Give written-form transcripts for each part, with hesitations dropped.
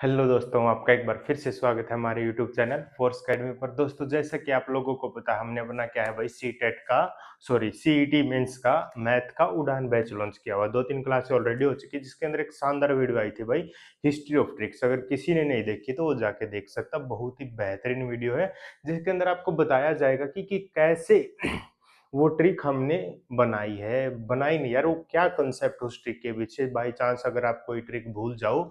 Hello दोस्तों, आपका एक बार फिर से स्वागत है हमारे यूट्यूब चैनल फोर्स अकेडमी पर। दोस्तों, जैसा कि आप लोगों को पता है, हमने अपना क्या है भाई सीईटी मेंस का मैथ का उड़ान बैच लॉन्च किया हुआ। 2-3 क्लासें ऑलरेडी हो चुकी है, जिसके अंदर एक शानदार वीडियो आई थी भाई, हिस्ट्री ऑफ ट्रिक्स। अगर किसी ने नहीं देखी तो वो जाके देख सकता। बहुत ही बेहतरीन वीडियो है, जिसके अंदर आपको बताया जाएगा कि कैसे वो ट्रिक हमने बनाई नहीं यार, वो क्या कंसेप्ट उस ट्रिक के पीछे। बाई चांस अगर आप कोई ट्रिक भूल जाओ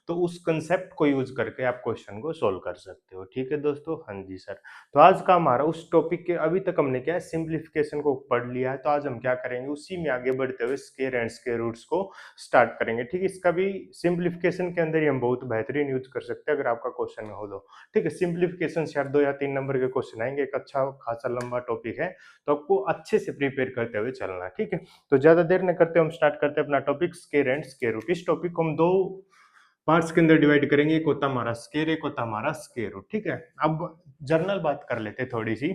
तो उस कंसेप्ट को यूज करके आप क्वेश्चन को सोल्व कर सकते हो। ठीक है दोस्तों, हाँ जी सर। तो आज का हमारा उस टॉपिक के, अभी तक हमने क्या है सिंप्लीफिकेशन को पढ़ लिया है, तो आज हम क्या करेंगे उसी में आगे बढ़ते हुए स्क्वायर एंड स्क्वायर रूट्स को स्टार्ट करेंगे। ठीक है, इसका भी सिंप्लीफिकेशन के अंदर ही हम बहुत बेहतरीन यूज कर सकते हैं अगर आपका क्वेश्चन हो तो। ठीक है, सिंप्लीफिकेशन से 2 या 3 नंबर के क्वेश्चन आएंगे, एक अच्छा खासा लंबा टॉपिक है, तो आपको अच्छे से प्रिपेयर करते हुए चलना है। ठीक है, तो ज्यादा देर न करते हम स्टार्ट करते हैं अपना topic square and square root. इस टॉपिक को हम 2 पार्ट्स के अंदर डिवाइड करेंगे, एक होता हमारा स्क्वायर, एक होता हमारा स्क्वायर रूट। ठीक है, अब जर्नल बात कर लेते हैं थोड़ी सी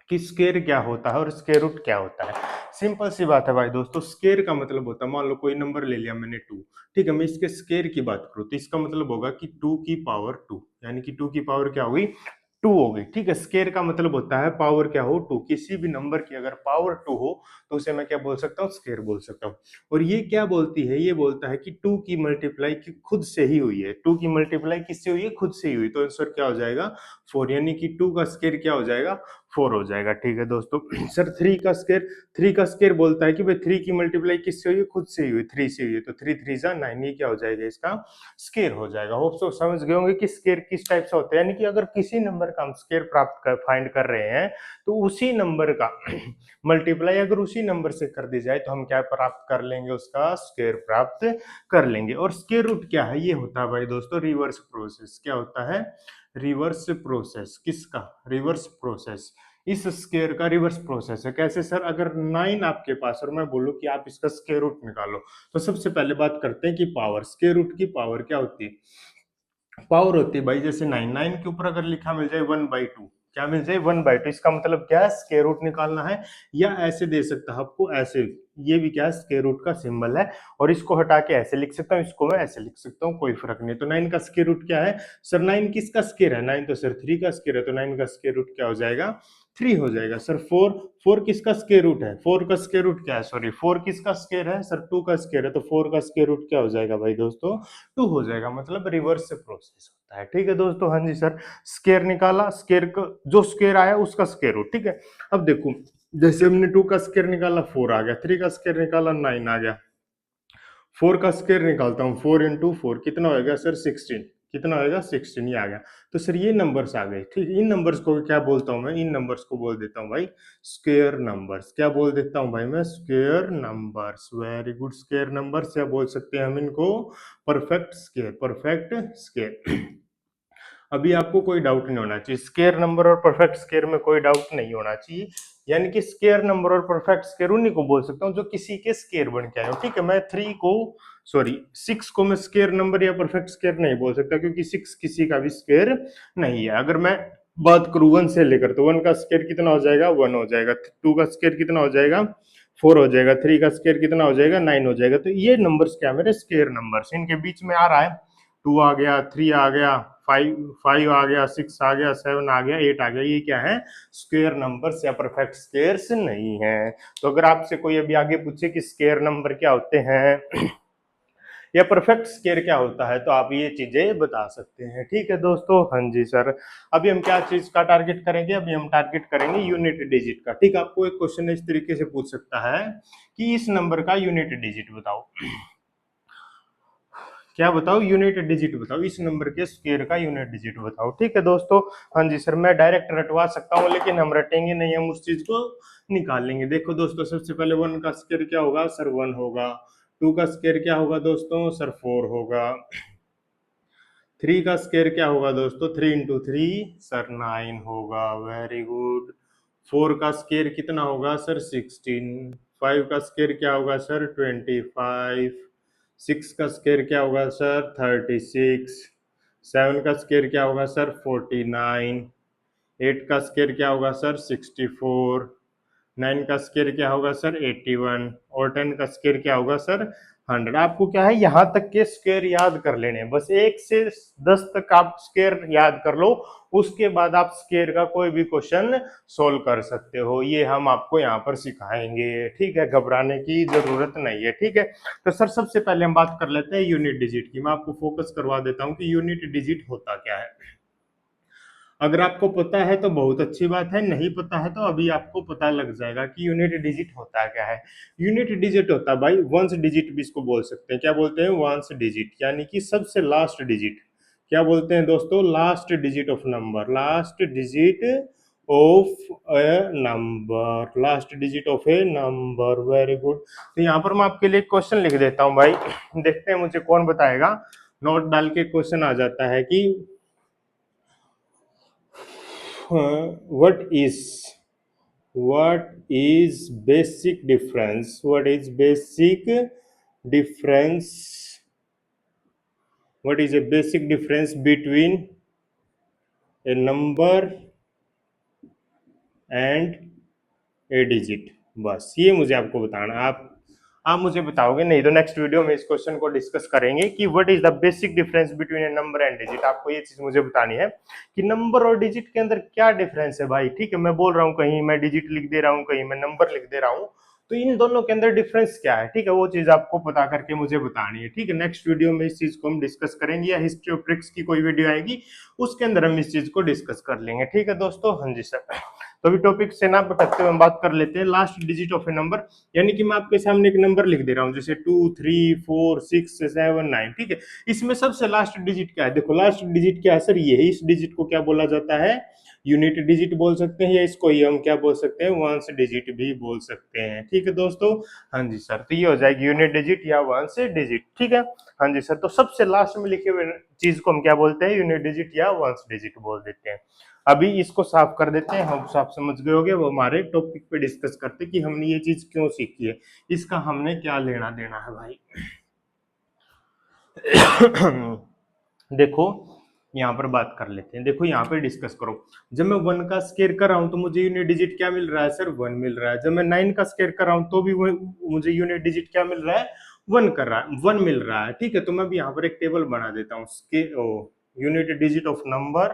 कि स्क्वायर क्या होता है और स्क्वायर रूट क्या होता है। सिंपल सी बात है भाई दोस्तों, स्क्वायर का मतलब होता है, मान लो कोई नंबर ले लिया मैंने 2। ठीक है, मैं इसके स्क्वायर की बात करूँ तो इसका मतलब होगा कि 2 की पावर 2, यानी कि 2 की पावर क्या हुई, 2 हो गई। ठीक है, स्क्वायर का मतलब होता है पावर क्या हो, 2। किसी भी नंबर की अगर पावर 2 हो तो उसे मैं क्या बोल सकता हूँ, स्क्वायर बोल सकता हूँ। और ये क्या बोलती है, ये बोलता है कि 2 की मल्टीप्लाई खुद से ही हुई है। 2 की मल्टीप्लाई किससे हुई है, खुद से ही हुई। तो आंसर क्या हो जाएगा, 4, यानी कि 2 का स्क्वायर क्या हो जाएगा, 4 हो जाएगा। ठीक है दोस्तों। सर 3 का स्क्वायर बोलता है कि भाई 3 की मल्टीप्लाई किससे हुई है, खुद से ही हुई, 3 से हुई है। तो 3 3 जा 9, ये क्या हो जाएगा, इसका स्क्वायर हो जाएगा। होप सो समझ गए होंगे कि स्क्वायर किस टाइप से होता है। यानी कि अगर किसी नंबर का हम स्क्वायर फाइंड कर रहे हैं, तो उसी नंबर का मल्टीप्लाई अगर उसी नंबर से कर दी जाए तो हम क्या प्राप्त कर लेंगे, उसका स्क्वायर प्राप्त कर लेंगे। और स्क्वायर रूट क्या है, ये होता है भाई दोस्तों रिवर्स प्रोसेस। क्या होता है, रिवर्स प्रोसेस। किसका, रिवर्स प्रोसेस। इस स्क्वायर का रिवर्स प्रोसेस है। कैसे सर, अगर 9 आपके पास और मैं बोलूं कि आप इसका स्क्वायर रूट निकालो, तो सबसे पहले बात करते हैं कि पावर, स्क्वायर रूट की पावर क्या होती है, पावर होती है भाई जैसे 9, 9 के ऊपर अगर लिखा मिल जाए 1/2, क्या मिल जाए 1/2, इसका मतलब क्या है, स्क्वायर रूट निकालना है। या ऐसे दे सकता है आपको, ऐसे, ये भी क्या है, स्क्वायर रूट का सिंबल है। और इसको हटा के ऐसे लिख सकता हूँ, इसको मैं ऐसे लिख सकता हूँ, कोई फर्क नहीं। तो 9 का स्क्वायर रूट क्या है सर, 9 किसका स्क्वायर है, 9 तो सर 3 का स्क्वायर है, तो 9 का स्क्वायर रूट क्या हो जाएगा, 3 हो जाएगा। सर 4, 4 किसका स्क्वायर रूट है, 4 का स्क्वायर रूट क्या है, सॉरी 4 किसका स्क्वायर है सर, 2 का स्क्वायर है, तो 4 का स्क्वायर रूट क्या हो जाएगा भाई दोस्तों, 2 हो जाएगा। मतलब रिवर्स प्रोसेस होता है। ठीक है दोस्तों, हाँ जी सर। स्क्वायर निकाला, स्क्वायर का जो स्क्वायर आया उसका स्क्वायर रूट। ठीक है, अब देखो, जैसे हमने 2 का स्क्वायर निकाला 4 आ गया, 3 का स्क्वायर निकाला 9 आ गया, 4 का स्क्वायर निकालता हूँ, 4 इंटू 4 कितना होगा सर, 16। कितना होगा, 16, ये आ गया। तो सर ये नंबर्स आ गए। ठीक है, इन नंबर्स को क्या बोलता हूँ मैं, इन नंबर्स को बोल देता हूँ भाई स्क्वायर नंबर्स। क्या बोल देता हूँ भाई मैं, square numbers. Very good, square numbers, या बोल सकते हैं हम इनको परफेक्ट स्क्वायर, परफेक्ट स्क्वायर। अभी आपको कोई डाउट नहीं होना चाहिए, स्क्वायर नंबर और परफेक्ट स्क्वायर में कोई डाउट नहीं होना चाहिए। यानी कि स्क्वायर नंबर और परफेक्ट स्क्वायर उन्हीं को बोल सकता हूँ जो किसी के स्क्वायर बन के आए हो। ठीक है, मैं 3 को, सॉरी 6 को मैं स्क्वायर नंबर या परफेक्ट स्क्वायर नहीं बोल सकता, क्योंकि 6 किसी का भी स्क्वायर नहीं है। अगर मैं बात करूं 1 से लेकर, तो 1 का स्क्वायर कितना हो जाएगा, 1 हो जाएगा। 2 का स्क्वायर कितना हो जाएगा, 4 हो जाएगा। 3 का स्क्वायर कितना हो जाएगा, 9 हो जाएगा। तो ये नंबर्स क्या है, मेरे स्क्वायर नंबर्स। इनके बीच में आ रहा है 2 आ गया, 3 आ गया, 5 आ गया, 6 आ गया, 7 आ गया, 8 आ गया, ये क्या है, स्क्वायर नंबर्स या परफेक्ट स्क्वायर्स नहीं है। तो अगर आपसे कोई अभी आगे पूछे कि स्क्वायर नंबर क्या होते हैं या परफेक्ट स्क्वायर क्या होता है, तो आप ये चीजें बता सकते हैं। ठीक है दोस्तों, हाँ जी सर। अभी हम क्या चीज का टारगेट करेंगे, अभी हम टारगेट करेंगे यूनिट डिजिट का। ठीक है, आपको एक क्वेश्चन इस तरीके से पूछ सकता है कि इस नंबर का यूनिट डिजिट बताओ। क्या बताओ, यूनिट डिजिट बताओ, इस नंबर के स्क्वायर का यूनिट डिजिट बताओ। ठीक है दोस्तों, हाँ जी सर। मैं डायरेक्ट रटवा सकता हूँ, लेकिन हम रटेंगे नहीं, हम उस चीज को निकाल लेंगे। देखो दोस्तों, सबसे पहले 1 का स्क्वायर क्या होगा सर, 1 होगा। 2 का स्क्वायर क्या होगा दोस्तों सर, 4 होगा। 3 का स्क्वायर क्या होगा दोस्तों, 3 इंटू 3 सर 9 होगा। Very good. 4 का स्क्वायर कितना होगा सर, 16। 5 का स्क्वायर क्या होगा सर, 25। 6 का स्क्वायर क्या होगा सर, 36। 7 का स्क्वायर क्या होगा सर, 49। 8 का स्क्वायर क्या होगा सर, 64। 9 का स्क्वायर क्या होगा सर, 81। और 10 का स्क्वायर क्या होगा सर, 100। आपको क्या है, यहाँ तक के स्क्वायर याद कर लेने हैं, बस 1 से 10 तक आप स्क्वायर याद कर लो, उसके बाद आप स्क्वायर का कोई भी क्वेश्चन सोल्व कर सकते हो। ये हम आपको यहाँ पर सिखाएंगे, ठीक है, घबराने की जरूरत नहीं है, ठीक है। तो सर सबसे पहले हम बात कर लेते हैं यूनिट डिजिट की। मैं आपको फोकस करवा देता हूँ कि यूनिट डिजिट होता क्या है। अगर आपको पता है तो बहुत अच्छी बात है, नहीं पता है तो अभी आपको पता लग जाएगा कि यूनिट डिजिट होता क्या है। यूनिट डिजिट होता है भाई वंस डिजिट भी इसको बोल सकते हैं। क्या बोलते हैं? वंस डिजिट, यानी कि सबसे लास्ट डिजिट। क्या बोलते हैं दोस्तों? Last digit of number, last digit of A number, last digit of A number. Very good. तो यहाँ पर मैं आपके लिए क्वेश्चन लिख देता हूँ भाई, देखते हैं मुझे कौन बताएगा। नोट डाल के क्वेश्चन आ जाता है कि what is basic difference, what is basic difference, what is a basic difference between a number and a digit। बस ये मुझे आपको बताना। आप मुझे बताओगे, नहीं तो नेक्स्ट वीडियो में इस क्वेश्चन को डिस्कस करेंगे कि what is the basic difference between A number and digit. आपको ये चीज मुझे बतानी है कि नंबर और डिजिट के अंदर क्या डिफरेंस है भाई, ठीक है। मैं बोल रहा हूँ कहीं मैं डिजिट लिख दे रहा हूँ, कहीं मैं नंबर लिख दे रहा हूँ, तो इन दोनों के अंदर डिफरेंस क्या है, ठीक है, वो चीज आपको पता करके मुझे बतानी है, ठीक है। नेक्स्ट वीडियो में इस चीज को हम डिस्कस करेंगे, या हिस्ट्री ऑफ ट्रिक्स की कोई वीडियो आएगी उसके अंदर हम इस चीज को डिस्कस कर लेंगे, ठीक है दोस्तों। हाँ जी सर। तो अभी टॉपिक से ना भटकते हुए हम बात कर लेते हैं last digit of A number. यानी कि मैं आपके सामने एक नंबर लिख दे रहा हूँ, जैसे 2 3 4 6 7 9, ठीक है। इसमें सबसे लास्ट डिजिट क्या है? देखो लास्ट डिजिट क्या है सर, ये है। इस डिजिट को क्या बोला जाता है? यूनिट डिजिट बोल सकते हैं, या इसको ही हम क्या बोल सकते हैं? वंस डिजिट भी बोल सकते हैं, ठीक है दोस्तों। हाँ जी सर, तो ये हो जाएगी यूनिट डिजिट या वंस डिजिट, ठीक है। हाँ जी सर, तो सबसे लास्ट में लिखे हुए चीज को हम क्या बोलते हैं? यूनिट डिजिट या वंस डिजिट बोल देते हैं। अभी इसको साफ कर देते हैं, हम साफ समझ गए होंगे, वो हमारे टॉपिक पे डिस्कस करते कि हमने ये चीज क्यों सीखी है, इसका हमने क्या लेना देना है भाई। देखो यहाँ पर बात कर लेते हैं, देखो यहाँ पर डिस्कस करो। जब मैं 1 का स्केयर कर रहा हूँ तो मुझे यूनिट डिजिट क्या मिल रहा है सर? 1 मिल रहा है। जब मैं 9 का स्केयर कर रहा हूँ तो भी मुझे यूनिट डिजिट क्या मिल रहा है? 1 कर रहा है, 1 मिल रहा है, ठीक है। तो मैं भी यहाँ पर एक टेबल बना देता हूँ, यूनिट डिजिट ऑफ नंबर।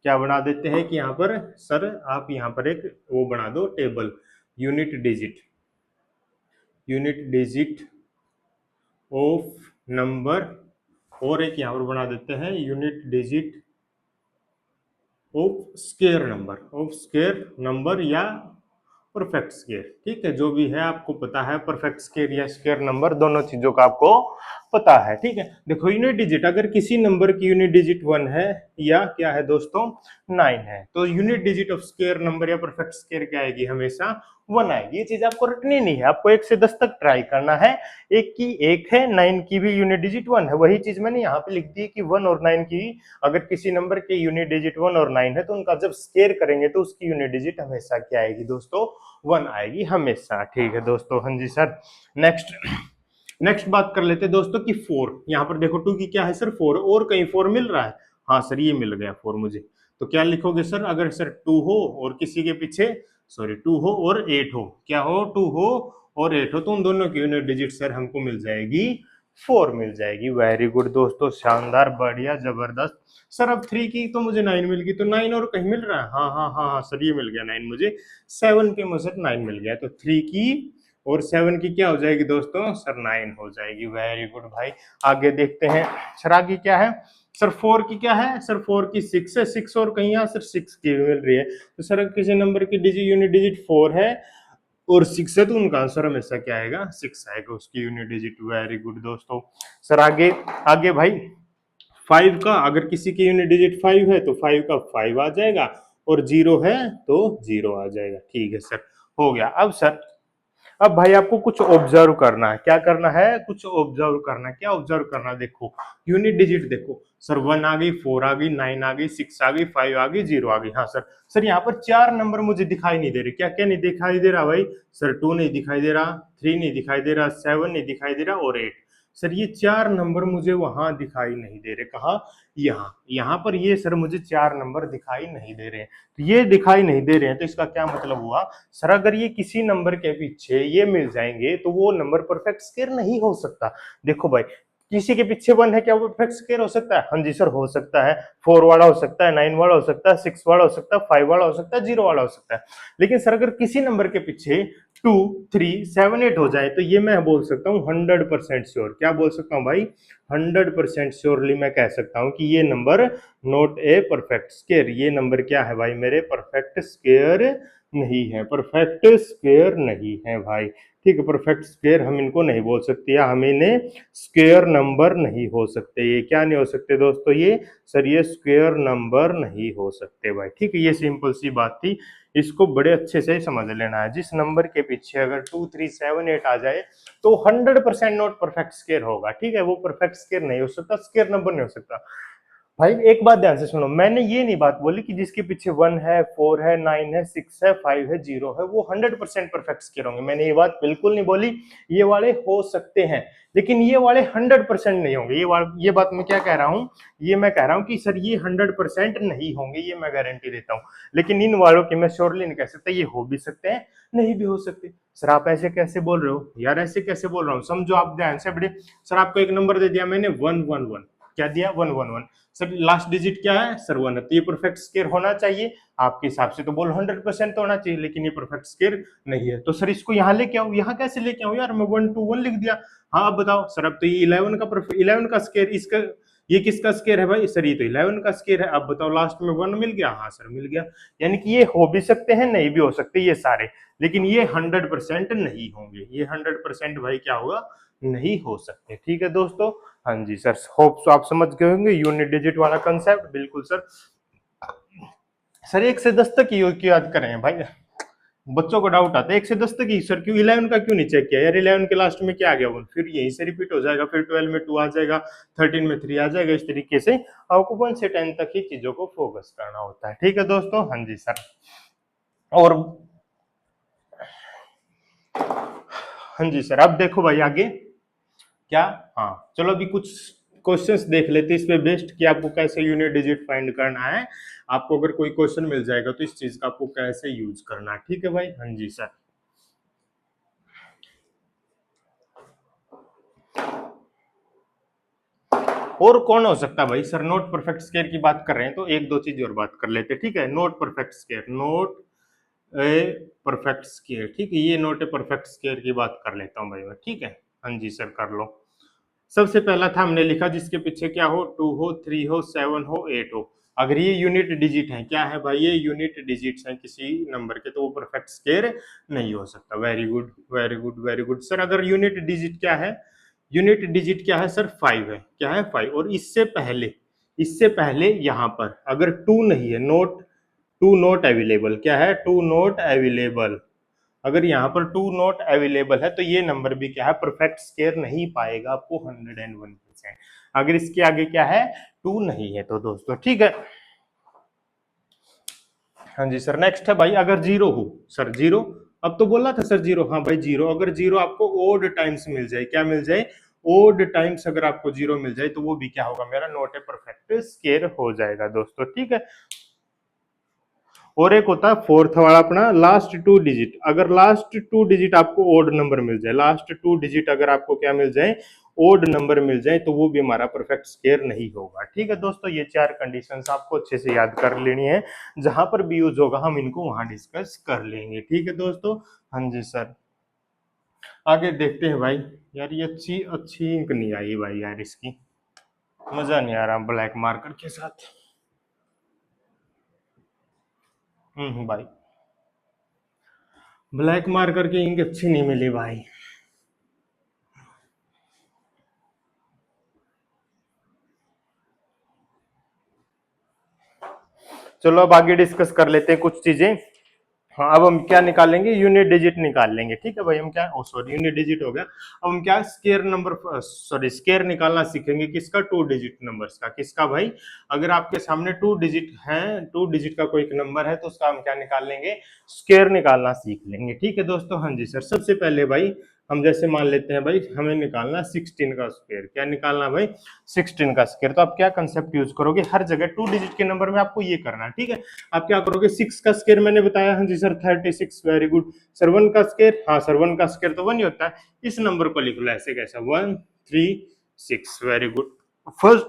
क्या बना देते हैं कि यहाँ पर सर आप यहाँ पर एक वो बना दो table, unit digit of number, और एक यहाँ पर बना देते हैं unit digit of square number या परफेक्ट स्क्वायर, ठीक है। जो भी है आपको पता है, परफेक्ट स्क्वायर या स्क्वायर नंबर, दोनों चीजों का आपको पता है, ठीक है। देखो यूनिट डिजिट, अगर किसी नंबर की यूनिट डिजिट 1 है या क्या है दोस्तों 9 है, तो unit digit of square number या परफेक्ट स्क्वायर क्या आएगी? हमेशा 1 आएगी। ये चीज आपको रटनी नहीं है, आपको 1 से 10 तक ट्राई करना है। 1 की 1 है, 9 की भी यूनिट डिजिट 1 है, वही चीज मैंने यहाँ पे लिख दी है कि 1 और 9 की, अगर किसी नंबर के यूनिट डिजिट 1 और 9 है तो उनका जब स्क्वायर करेंगे तो उसकी यूनिट डिजिट हमेशा क्या आएगी दोस्तों? 1 आएगी हमेशा, ठीक है दोस्तों। हाँ जी सर। नेक्स्ट बात कर लेते हैं दोस्तों कि 4। यहाँ पर देखो 2 की क्या है सर? 4। और कहीं 4 मिल रहा है? हाँ सर ये मिल गया 4 मुझे। तो क्या लिखोगे सर? अगर सर 2 हो और किसी के पीछे, सॉरी 2 हो और 8 हो, क्या हो? 2 हो और 8 हो, तो उन दोनों की यूनिट डिजिट सर हमको मिल जाएगी 4 मिल जाएगी। वेरी गुड दोस्तों, शानदार, बढ़िया, जबरदस्त। सर अब 3 की तो मुझे 9 मिल गई, तो 9 और कहीं मिल रहा है? हाँ हाँ हाँ हाँ सर ये मिल गया 9 मुझे। 7 के मुझे 9 मिल गया, तो 3 की और 7 की क्या हो जाएगी दोस्तों? सर 9 हो जाएगी। वेरी गुड भाई। आगे देखते हैं सर, आगे क्या है? सर 4 की क्या है? सर 4 की 6 है, 6 और कहीं यहाँ सर 6 की मिल रही है। तो सर किसी नंबर की डिजिट यूनिट डिजिट 4 है और 6 है, तो उनका आंसर हमेशा क्या आएगा? 6 आएगा उसकी यूनिट डिजिट। वेरी गुड दोस्तों। सर आगे आगे भाई 5 का, अगर किसी की यूनिट डिजिट 5 है तो 5 का 5 आ जाएगा, और 0 है तो 0 आ जाएगा, ठीक है सर, हो गया। अब सर अब भाई आपको कुछ ऑब्जर्व करना है। क्या करना है? कुछ ऑब्जर्व करना है। क्या ऑब्जर्व करना है? देखो यूनिट डिजिट देखो सर, 1 आ गई, 4 आ गई, 9 आ गई, 6 आ गई, 5 आ गई, 0 आ गई। हाँ सर। सर यहाँ पर 4 नंबर मुझे दिखाई नहीं दे रहे। क्या क्या नहीं दिखाई दे रहा भाई? सर 2 नहीं दिखाई दे रहा, 3 नहीं दिखाई दे रहा, 7 नहीं दिखाई दे रहा और 8। सर ये 4 नंबर मुझे वहां दिखाई नहीं दे रहे, कहा यहाँ, यहाँ पर ये सर मुझे 4 नंबर दिखाई नहीं दे रहे हैं। तो ये दिखाई नहीं दे रहे हैं तो इसका क्या मतलब हुआ सर, अगर ये किसी नंबर के पीछे ये मिल जाएंगे तो वो नंबर परफेक्ट स्क्वायर नहीं हो सकता। देखो भाई, किसी के पीछे 1 है, क्या वो परफेक्ट स्क्वायर हो सकता है? हाँ जी सर हो सकता है, 4 वाला हो सकता है, 9 वाला हो सकता है, 6 वाला हो सकता है, 5 वाला हो सकता है, 0 वाला हो सकता है। लेकिन सर अगर किसी नंबर के पीछे 2, 3, 7, 8 हो जाए तो ये मैं बोल सकता हूँ 100% श्योर। क्या बोल सकता हूँ भाई? 100% श्योरली मैं कह सकता हूँ कि ये number not a perfect square. ये नंबर क्या है भाई मेरे? परफेक्ट स्क्वायर नहीं है, परफेक्ट स्क्वायर नहीं है भाई। ठीक है, परफेक्ट स्क्वायर हम इनको नहीं बोल सकते, या हम इन्हें स्क्वायर नंबर नहीं हो सकते। ये क्या नहीं हो सकते दोस्तों? ये सर ये स्क्वायर नंबर नहीं हो सकते भाई। ठीक है, ये सिंपल सी बात थी, इसको बड़े अच्छे से समझ लेना है। जिस नंबर के पीछे अगर 2, 3, 7, 8 आ जाए तो 100% नॉट परफेक्ट स्क्वायर होगा। ठीक है, वो परफेक्ट स्क्वायर नहीं हो सकता, स्क्वायर नंबर नहीं हो सकता। भाई एक बात ध्यान से सुनो, मैंने ये नहीं बात बोली कि जिसके पीछे 1 है, 4 है, 9 है, 6 है, 5 है, 0 है, वो 100% परफेक्ट स्क्वायर होंगे। मैंने ये बात बिल्कुल नहीं बोली। ये वाले हो सकते हैं लेकिन ये वाले 100% नहीं होंगे। ये बात मैं क्या कह रहा हूँ? ये मैं कह रहा हूँ कि सर ये 100% नहीं होंगे, ये मैं गारंटी देता हूँ। लेकिन इन वालों की मैं श्योरली नहीं कह सकता, ये हो भी सकते हैं, नहीं भी हो सकते। सर आप ऐसे कैसे बोल रहे हो यार? ऐसे कैसे बोल रहा हूँ? समझो आप ध्यान से बड़े। सर आपको एक नंबर दे दिया मैंने 111, क्या दिया? 111। सर लास्ट डिजिट क्या है? सर 1 है, तो ये परफेक्ट स्क्वायर होना चाहिए आपके हिसाब से। तो बोल 100% तो होना चाहिए, लेकिन ये परफेक्ट स्क्वायर नहीं है। तो सर इसको यहाँ लेके आओ। यहाँ कैसे लेके आऊं यार? मैं 121 लिख दिया। हाँ अब बताओ सर, अब तो ये 11 का स्क्वायर, इसका ये किसका स्क्वायर है भाई? सर ये तो 11 का स्क्वायर है। अब बताओ लास्ट में 1 मिल गया? हाँ सर मिल गया। यानी कि ये हो भी सकते हैं, नहीं भी हो सकते ये सारे, लेकिन ये 100% नहीं होंगे। ये 100% भाई क्या होगा? नहीं हो सकते। ठीक है दोस्तों, हाँ जी सर, होप सो आप समझ गए होंगे यूनिट डिजिट वाला कंसेप्ट। बिल्कुल सर। सर 1 से 10 तक ही क्यों याद करें भाई? बच्चों को डाउट आता है 1 से 10 तक ही सर, क्यों 11 का क्यों नहीं चेक किया यार? 11 के लास्ट में क्या आ गया? 1, फिर यहीं से रिपीट हो जाएगा, फिर 12 में 2 आ जाएगा, 13 में 3 आ जाएगा। इस तरीके से आपको 1 से 10 तक ही चीजों को फोकस करना होता है। ठीक है दोस्तों, हाँ जी सर। और हाँ जी सर, अब देखो भाई आगे क्या। हाँ चलो अभी कुछ क्वेश्चंस देख लेते हैं इस पे बेस्ड कि आपको कैसे यूनिट डिजिट फाइंड करना है। आपको अगर कोई क्वेश्चन मिल जाएगा तो इस चीज का आपको कैसे यूज करना है। ठीक है भाई, हाँ जी सर। और कौन हो सकता है भाई? सर नोट परफेक्ट स्क्वायर की बात कर रहे हैं तो एक दो चीज और बात कर लेते हैं। ठीक है, note perfect square, note a perfect square. ठीक है, ये नोट ए परफेक्ट स्क्वायर की बात कर लेता हूँ भाई मैं। ठीक है, हाँ जी सर कर लो। सबसे पहला था हमने लिखा जिसके पीछे क्या हो? 2 हो, 3 हो, 7 हो, 8 हो। अगर ये यूनिट डिजिट है, क्या है भाई? ये यूनिट डिजिट्स हैं किसी नंबर के, तो वो परफेक्ट स्क्वायर नहीं हो सकता। Very good, very good, very good. Sir अगर यूनिट डिजिट क्या है? यूनिट डिजिट क्या है सर? 5 है। क्या है? 5। और इससे पहले यहां पर अगर 2 नहीं है, नोट 2 नॉट अवेलेबल, क्या है? 2 नॉट अवेलेबल। अगर यहाँ पर 2 नॉट अवेलेबल है तो ये नंबर भी क्या है? परफेक्ट स्क्वायर नहीं पाएगा आपको 101%। अगर इसके आगे क्या है? 2 नहीं है तो दोस्तों। ठीक है, हाँ जी सर। नेक्स्ट है भाई अगर 0 हो। सर 0, अब तो बोला था सर 0। हाँ भाई 0, अगर 0 आपको ओड टाइम्स मिल जाए, क्या मिल जाए? ओड टाइम्स अगर आपको 0 मिल जाए तो वो भी क्या होगा मेरा? नॉट ए परफेक्ट स्क्वायर हो जाएगा दोस्तों। ठीक है, और एक होता है फोर्थ वाला अपना लास्ट 2 डिजिट। अगर लास्ट 2 डिजिट आपको ओड नंबर मिल जाए, लास्ट 2 डिजिट अगर आपको क्या मिल जाए? ओड नंबर मिल जाए, तो वो भी हमारा परफेक्ट स्क्वायर नहीं होगा। ठीक है दोस्तों, ये 4 कंडीशंस आपको अच्छे से याद कर लेनी है। जहां पर भी यूज होगा हम इनको वहां डिस्कस कर लेंगे। ठीक है दोस्तों, हाँ जी सर। आगे देखते हैं भाई। यार ये अच्छी अच्छी इंक नहीं आई भाई यार, इसकी मजा नहीं आ रहा ब्लैक मार्कर के साथ। भाई ब्लैक मार्कर की इंक अच्छी नहीं मिली भाई। चलो अब आगे डिस्कस कर लेते हैं कुछ चीजें। हाँ अब हम क्या निकालेंगे? यूनिट डिजिट निकाल लेंगे। ठीक है भाई, हम क्या, ओ सॉरी यूनिट डिजिट हो गया। अब हम क्या स्केयर नंबर, सॉरी स्केयर निकालना सीखेंगे। किसका? 2 डिजिट नंबर्स का। किसका भाई? अगर आपके सामने 2 डिजिट है, 2 डिजिट का कोई एक नंबर है तो उसका हम क्या निकाल लेंगे? स्केयर निकालना सीख लेंगे। ठीक है दोस्तों, हाँ जी सर। सबसे पहले भाई हम जैसे मान लेते हैं भाई हमें निकालना 16 का स्क्वायर, क्या निकालना भाई 16 का स्क्वायर। तो आप क्या कंसेप्ट यूज करोगे, हर जगह 2 डिजिट के नंबर में आपको ये करना है, ठीक है। आप क्या करोगे, 6 का स्क्वायर मैंने बताया, हाँ जी सर 36, वेरी गुड सर। 1 का स्क्वायर, हाँ सर 1 का स्क्वायर तो 1 ही होता है, इस नंबर को लिख लो ऐसे कैसा 136, वेरी गुड फर्स्ट।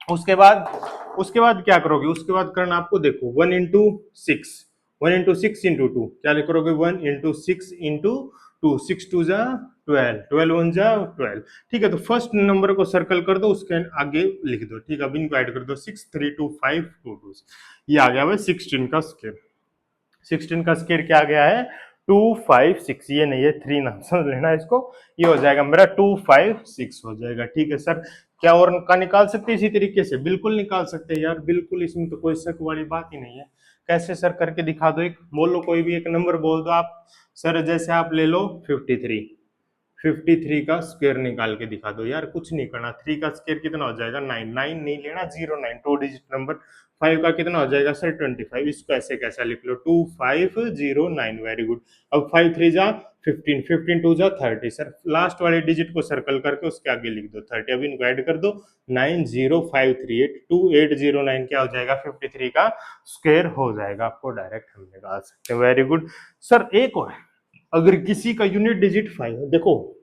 उसके बाद क्या करोगे, उसके बाद करना आपको देखो 1 इंटू 6, 1 इंटू 6 इंटू 2, क्या लिख करोगे 1 इंटू 6 इंटू 2, 6 2 जा 12, 12 1 जा 12, ठीक है। तो फर्स्ट नंबर को सर्कल कर दो, उसके आगे लिख दो, ठीक है। अब इनको ऐड कर दो 6 3 2 5 2 2, ये आ गया भाई 16 का स्क्वायर। 16 का स्क्वायर क्या आ गया है 256, ये नहीं है 3 ना समझ लेना इसको, ये हो जाएगा मेरा 256 हो जाएगा, ठीक है सर। क्या और का निकाल सकते हैं इसी तरीके से, बिल्कुल निकाल सकते हैं यार, बिल्कुल इसमें तो कोई शक वाली बात ही नहीं है। कैसे सर, करके दिखा दो, एक बोल लो, कोई भी एक नंबर बोल दो आप सर। जैसे आप ले लो 53, 53 का स्क्वायर निकाल के दिखा दो यार, कुछ नहीं करना। 3 का स्क्वायर कितना हो जाएगा 9, 9 नहीं लेना 09, 2 डिजिट नंबर। 5 का कितना हो जाएगा सर 25, इसको ऐसे कैसा लिख लो 2509, वेरी गुड। अब 5 3 जा 15, 15 2 जा 30 सर, लास्ट वाले डिजिट को सर्कल करके उसके आगे लिख दो 30। अब इनको ऐड कर दो 905382809, क्या हो जाएगा 53 का स्क्वायर हो जाएगा, आपको डायरेक्ट हम निकाल सकते हैं, वेरी गुड सर। एक और, अगर किसी का यूनिट डिजिट 5, देखो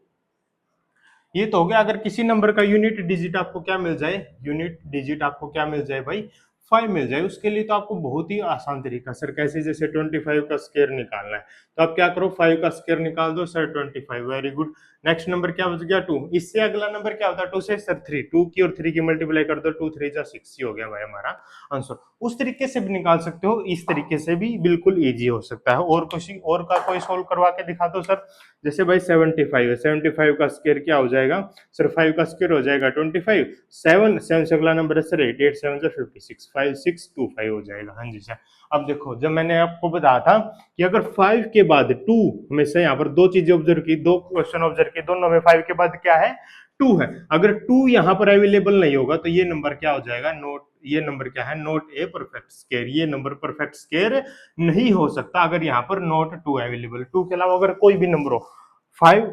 ये तो हो गया, अगर किसी नंबर का यूनिट डिजिट आपको क्या मिल जाए, यूनिट डिजिट आपको क्या मिल जाए भाई 5 मिल जाए, उसके लिए तो आपको बहुत ही आसान तरीका सर, कैसे, जैसे 25 का स्क्वायर निकालना है, तो आप क्या करो 5 का स्क्वायर निकाल दो sir 25, very good. Next number क्या बच गया 2, इससे अगला नंबर क्या होता है 2 से सर 3, 2 की और 3 की मल्टीप्लाई कर दो, 2 3 जा 6, ही हो गया भाई हमारा आंसर। उस तरीके से भी निकाल सकते हो, इस तरीके से भी बिल्कुल इजी हो सकता है। और किसी और का कोई सोल्व करवा के दिखा दो सर, जैसे भाई 75 है, 75 का स्क्वायर क्या हो जाएगा सर, 5 का स्क्वायर हो जाएगा 25, 7 7 से अगला नंबर है सर 8, 8 7 से 56, 5625 हो जाएगा, हाँ जी सर। अब देखो, जब मैंने आपको बताया था कि अगर 5 के बाद 2, हमेशा यहाँ पर दो चीजें ऑब्जर्व की, दो क्वेश्चन ऑब्जर्व की, दोनों में 5 के बाद क्या है 2 है। अगर 2 यहाँ पर अवेलेबल नहीं होगा तो ये नंबर क्या हो जाएगा नोट, ये नंबर क्या है नोट ए परफेक्ट स्क्वायर, ये नंबर परफेक्ट स्क्वायर नहीं हो सकता अगर यहाँ पर नोट 2 अवेलेबल। 2 के अलावा अगर कोई भी नंबर हो, 5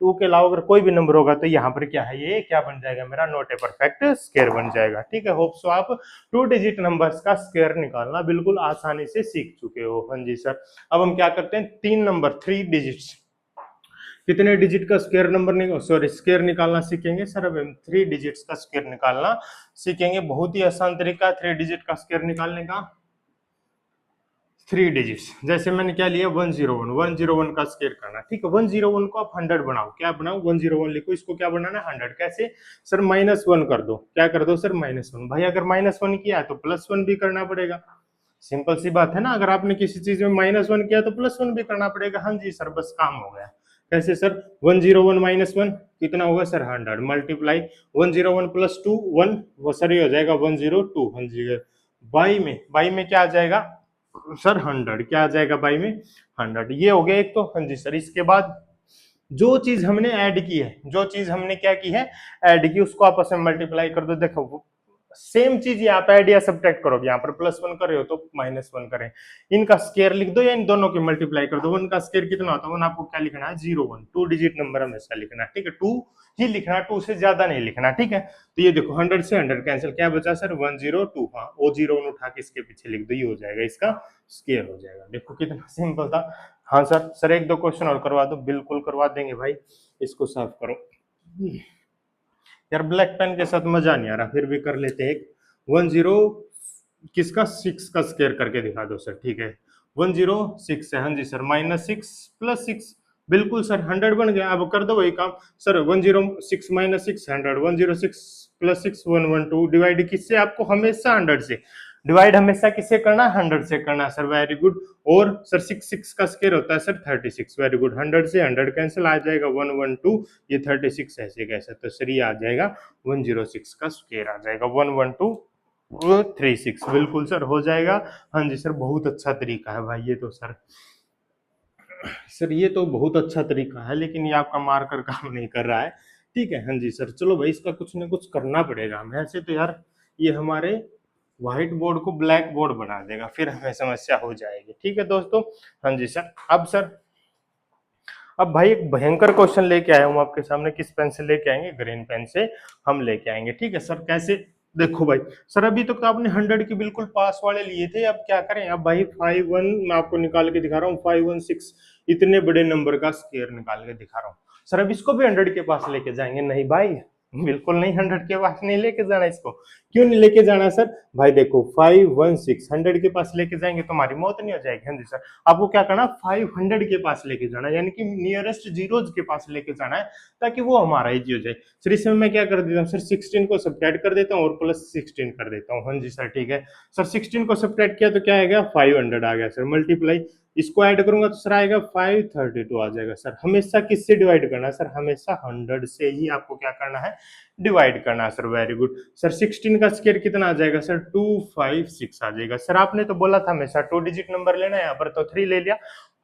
2 के अलावा अगर कोई भी नंबर होगा तो यहाँ पर क्या है, ये क्या बन जाएगा मेरा नॉट ए परफेक्ट स्क्वायर बन जाएगा, ठीक है। होप सो आप 2 डिजिट नंबर्स का स्क्वायर निकालना बिल्कुल आसानी से सीख चुके हो, हाँ जी सर। अब हम क्या करते हैं, 3 नंबर 3 डिजिट्स, कितने डिजिट का स्क्वायर नंबर सॉरी स्क्वायर निकालना सीखेंगे सर। अब हम 3 डिजिट्स का स्क्वायर निकालना सीखेंगे, बहुत ही आसान तरीका 3 डिजिट का स्क्वायर निकालने का। 3 डिजिट्स, जैसे मैंने क्या लिया 101, 101 का स्क्वायर करना, ठीक है। 101 को आप 100 बनाओ, क्या बनाओ 101 लिखो, इसको क्या बनाना है 100, कैसे सर -1 कर दो, क्या कर दो सर -1, भाई अगर -1 किया है तो +1 भी करना पड़ेगा, सिंपल सी बात है ना। अगर आपने किसी चीज में -1 किया तो +1 भी करना पड़ेगा, हाँ जी सर, बस काम हो गया। कैसे सर 101 -1 कितना होगा सर 100, मल्टीप्लाई 101 + 2 1, वो सर ये हो जाएगा 102, हाँ जी। बाई में क्या आ जाएगा सर 100, क्या आ जाएगा बाई में 100, ये हो गया एक तो, हाँ जी सर। इसके बाद जो चीज हमने ऐड की है, जो चीज हमने क्या की है ऐड की, उसको आपस में मल्टीप्लाई कर दो। देखो सेम चीज यहाँ पे ऐड या सब्ट्रैक्ट करोगे, यहाँ पर +1 कर रहे हो तो -1 करें, इनका स्क्वायर लिख दो या इन दोनों की मल्टीप्लाई कर दो। 1 का स्क्वायर कितना होता है, 1 आपको क्या लिखना है 01, 2 डिजिट नंबर हमेशा लिखना है, ठीक है, 2 ही लिखना, 2 से ज्यादा नहीं लिखना, ठीक है। तो ये देखो 100 से 100 कैंसिल, क्या बचा सर 102, हाँ वो 01 उठा के इसके पीछे लिख दो, ये हो जाएगा इसका स्क्वायर हो जाएगा। देखो कितना सिंपल था। हाँ सर, सर एक दो क्वेश्चन और करवा दो, बिल्कुल करवा देंगे भाई, इसको साफ करो यार, ब्लैक पेन के साथ मजा नहीं आ रहा, फिर भी कर लेते हैं एक 10 6 का स्क्वायर करके दिखा दो सर, ठीक है। 106 है, हाँ जी सर, -6 + 6, बिल्कुल सर 100 बन गया। अब कर दो वही काम सर, 106 - 6 100, 106 + 6 112, डिवाइड किससे, आपको हमेशा 100 से डिवाइड, हमेशा किससे करना है 100 से करना सर, वेरी गुड। और सर 6 का स्क्वायर होता है सर 36, वेरी गुड, 100 से 100 कैंसिल, आ जाएगा 112, ये 36 ऐसे कैसे, तो सर ये आ जाएगा 106 का स्क्वायर आ जाएगा 11236, बिल्कुल सर हो जाएगा, हाँ जी सर। बहुत अच्छा तरीका है भाई ये तो सर ये तो बहुत अच्छा तरीका है, लेकिन ये आपका मार्कर काम नहीं कर रहा है, ठीक है, हाँ जी सर। चलो भाई इसका कुछ ना कुछ करना पड़ेगा हमें, ऐसे तो यार ये हमारे व्हाइट बोर्ड को ब्लैक बोर्ड बना देगा, फिर हमें समस्या हो जाएगी, ठीक है दोस्तों। हाँ जी सर। अब सर अब भाई एक भयंकर क्वेश्चन लेके आया हूँ आपके सामने। किस पेन से लेके आएंगे? ग्रीन पेन से हम लेके आएंगे। ठीक है सर, कैसे? देखो भाई सर, अभी तक तो आपने 100 की बिल्कुल पास वाले लिए थे, अब क्या करें? अब भाई 5 1 मैं आपको निकाल के दिखा रहा हूँ, 5 1 6 इतने बड़े नंबर का स्केयर निकाल के दिखा रहा हूँ। सर अब इसको भी 100 के पास लेके जाएंगे? नहीं भाई, बिल्कुल नहीं, 100 के पास नहीं लेके जाना इसको। क्यों नहीं लेके जाना सर? भाई देखो 5 1 6 100 के पास लेके जाएंगे तो हमारी मौत नहीं हो जाएगी? हाँ जी सर, आपको क्या करना, 500 के पास लेके जाना है, यानी कि नियरेस्ट जीरोज के पास लेके जाना है, ताकि वो हमारा इजी हो जाए। सर इसमें मैं क्या कर देता हूँ सर, 16 को सब्ट्रैक्ट कर देता हूँ और प्लस 16 कर देता हूँ। हाँ जी सर ठीक है सर, 16 को सब्ट्रैक्ट किया तो क्या आएगा, 500 आ गया सर, मल्टीप्लाई इसको ऐड करूंगा तो सर आएगा 532 आ जाएगा। सर हमेशा किससे डिवाइड करना है सर? हमेशा 100 से ही आपको क्या करना है, डिवाइड करना है सर। वेरी गुड सर, 16 का स्क्वायर कितना आ जाएगा सर? 256 आ जाएगा। सर आपने तो बोला था हमेशा 2 डिजिट नंबर लेना है, यहाँ पर तो 3 ले लिया।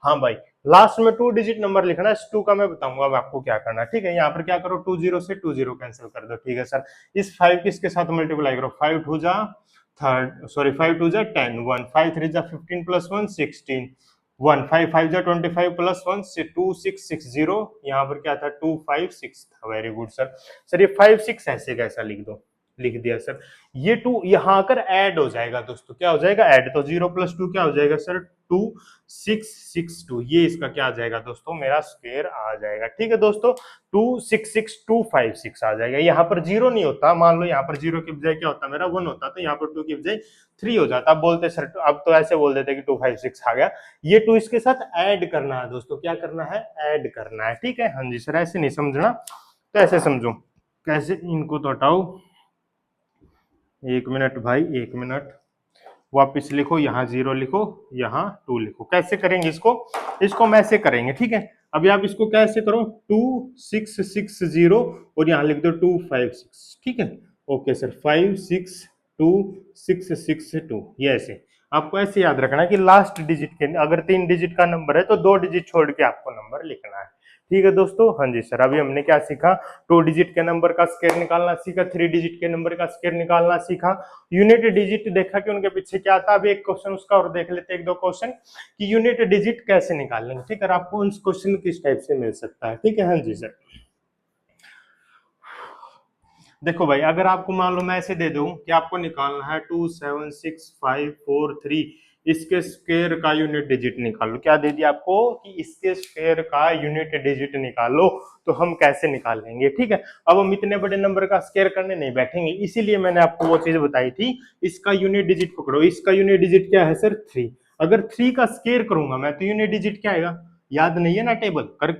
हाँ भाई, लास्ट में 2 डिजिट नंबर लिखना है, 2 का मैं बताऊंगा अब आपको क्या करना है। ठीक है, यहाँ पर क्या करो, 20 से 20 कैंसिल कर दो। ठीक है सर, इस 5 किसके साथ मल्टीप्लाई करो, 5 2 जा थर्ड, सॉरी 5 2 जा 10, 1 5 3 जा 15 प्लस 1 16, 1 5 5 जा 25 प्लस 1 से 2660, यहाँ पर क्या था 256 था। Very good sir. सर ये 5 6 ऐसे कैसा लिख दो, लिख दिया सर। ये 2 यहाँ आकर ऐड हो जाएगा दोस्तों, क्या हो जाएगा, ऐड। तो 0 प्लस 2 क्या हो जाएगा सर? 2662। ये इसका क्या आ जाएगा दोस्तों, मेरा स्क्वायर आ जाएगा। ठीक है दोस्तों, 266256 आ जाएगा। यहाँ पर 0 नहीं होता, मान लो यहाँ पर 0 की बजाय क्या होता मेरा 1 होता, तो यहाँ पर 2 की बजाय 3 हो जाता। अब बोलते सर, अब तो ऐसे बोल देते कि 256 आ गया। ये 2 इसके साथ ऐड करना है दोस्तों, क्या करना है, ऐड करना है। ठीक है, हाँ जी सर, ऐसे नहीं समझना तो ऐसे समझो। कैसे? इनको तो हटाओ, 1 मिनट भाई, 1 मिनट। वापिस लिखो, यहाँ 0 लिखो, यहाँ 2 लिखो। कैसे करेंगे इसको? इसको हम ऐसे करेंगे। ठीक है, अभी आप इसको कैसे करो, 2660 और यहाँ लिख दो 256। ठीक है, ओके सर, 562662, ये ऐसे आपको ऐसे याद रखना है कि लास्ट डिजिट के, अगर 3 डिजिट का नंबर है तो 2 डिजिट छोड़ के आपको नंबर लिखना है। ठीक है दोस्तों, हाँ जी सर, अभी हमने क्या सीखा, 2 डिजिट के नंबर का स्क्वायर निकालना सीखा, 3 डिजिट के नंबर का स्क्वायर निकालना सीखा, यूनिट डिजिट देखा कि उनके पीछे क्या था। अभी एक क्वेश्चन उसका और देख लेते हैं, 1 2 क्वेश्चन कि यूनिट डिजिट कैसे निकालेंगे। ठीक है, आपको उस क्वेश्चन किस टाइप से मिल सकता है। ठीक है, हाँ जी सर। देखो भाई, अगर आपको मान लो मैं ऐसे दे दूं कि आपको निकालना है 2765543, इसके स्क्वायर का यूनिट डिजिट निकालो। क्या दे दिया आपको कि इसके स्क्वायर का यूनिट डिजिट निकालो, तो हम कैसे निकालेंगे? ठीक है, अब हम इतने बड़े नंबर का स्क्वायर करने नहीं बैठेंगे, इसीलिए मैंने आपको वो चीज बताई थी, इसका यूनिट डिजिट पकड़ो। इसका यूनिट डिजिट क्या है सर? 3। अगर 3 का स्क्वायर करूंगा मैं तो यूनिट डिजिट क्या आएगा? याद नहीं है ना टेबल? कर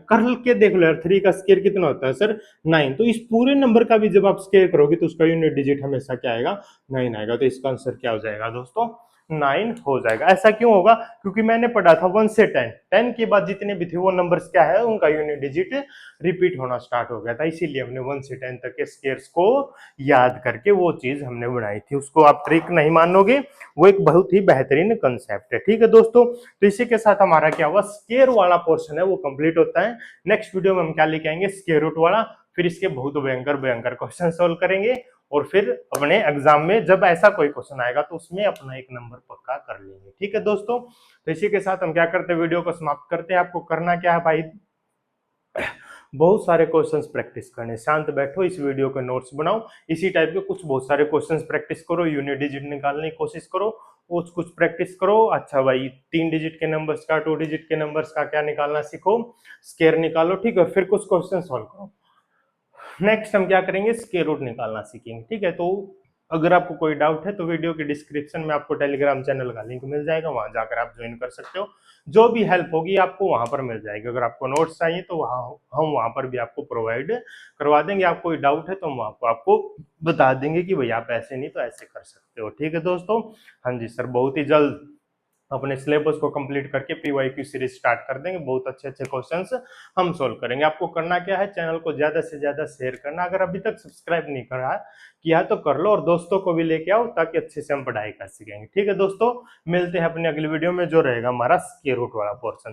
के देख लो यार, 3 का स्क्वायर कितना होता है सर? 9। तो इस पूरे नंबर का भी जब आप स्क्वायर करोगे तो उसका यूनिट डिजिट हमेशा क्या आएगा? 9 आएगा। तो इसका आंसर क्या हो जाएगा दोस्तों? 9 हो जाएगा। ऐसा क्यों होगा? क्योंकि मैंने पढ़ा था 1 से 10, 10 के बाद जितने भी थे वो नंबर्स क्या है, उनका यूनिट डिजिट रिपीट होना स्टार्ट हो गया था, इसीलिए हमने 1 से 10 तक के स्क्वायर्स को याद करके वो चीज हमने बनाई थी। उसको आप ट्रिक नहीं मानोगे, वो एक बहुत ही बेहतरीन कंसेप्ट है। ठीक है दोस्तों, तो इसी के साथ हमारा क्या हुआ, स्क्वायर वाला पोर्शन है वो कंप्लीट होता है। नेक्स्ट वीडियो में हम क्या लेके आएंगे, स्क्वायर रूट वाला, फिर इसके बहुत भयंकर भयंकर क्वेश्चन सोल्व करेंगे, और फिर अपने एग्जाम में जब ऐसा कोई क्वेश्चन आएगा तो उसमें अपना एक नंबर पक्का कर लेंगे। ठीक है दोस्तों, तो इसी के साथ हम क्या करते हैं, वीडियो को समाप्त करते हैं। आपको करना क्या है भाई, बहुत सारे क्वेश्चंस प्रैक्टिस करने, शांत बैठो, इस वीडियो के नोट्स बनाओ, इसी टाइप के कुछ बहुत सारे क्वेश्चंस प्रैक्टिस करो, यूनिट डिजिट निकालने की कोशिश करो, कुछ प्रैक्टिस करो। अच्छा भाई, 3 डिजिट के नंबर्स का, 2 डिजिट के नंबर्स का क्या निकालना सीखो, स्क्वायर निकालो। ठीक है, फिर कुछ क्वेश्चन सॉल्व करो। नेक्स्ट हम क्या करेंगे, स्क्वायर रूट निकालना सीखेंगे। ठीक है, तो अगर आपको कोई डाउट है तो वीडियो के डिस्क्रिप्शन में आपको टेलीग्राम चैनल का लिंक मिल जाएगा, वहां जाकर आप ज्वाइन कर सकते हो। जो भी हेल्प होगी आपको वहां पर मिल जाएगी। अगर आपको नोट्स चाहिए तो हम वहां पर भी आपको प्रोवाइड करवा देंगे। आपको कोई डाउट है तो हम वहां पर आपको बता देंगे कि भाई आप ऐसे नहीं तो ऐसे कर सकते हो। ठीक है दोस्तों, हाँ जी सर, बहुत ही जल्द अपने सिलेबस को कंप्लीट करके पीवाईक्यू सीरीज स्टार्ट कर देंगे। बहुत अच्छे अच्छे क्वेश्चंस हम सोल्व करेंगे। आपको करना क्या है, चैनल को ज्यादा से ज्यादा शेयर करना, अगर अभी तक सब्सक्राइब नहीं करा किया तो कर लो, और दोस्तों को भी लेके आओ ताकि अच्छे से हम पढ़ाई कर सकेंगे। ठीक है दोस्तों, मिलते हैं अपनी अगली वीडियो में, जो रहेगा हमारा स्क्वायर रूट वाला पोर्शन।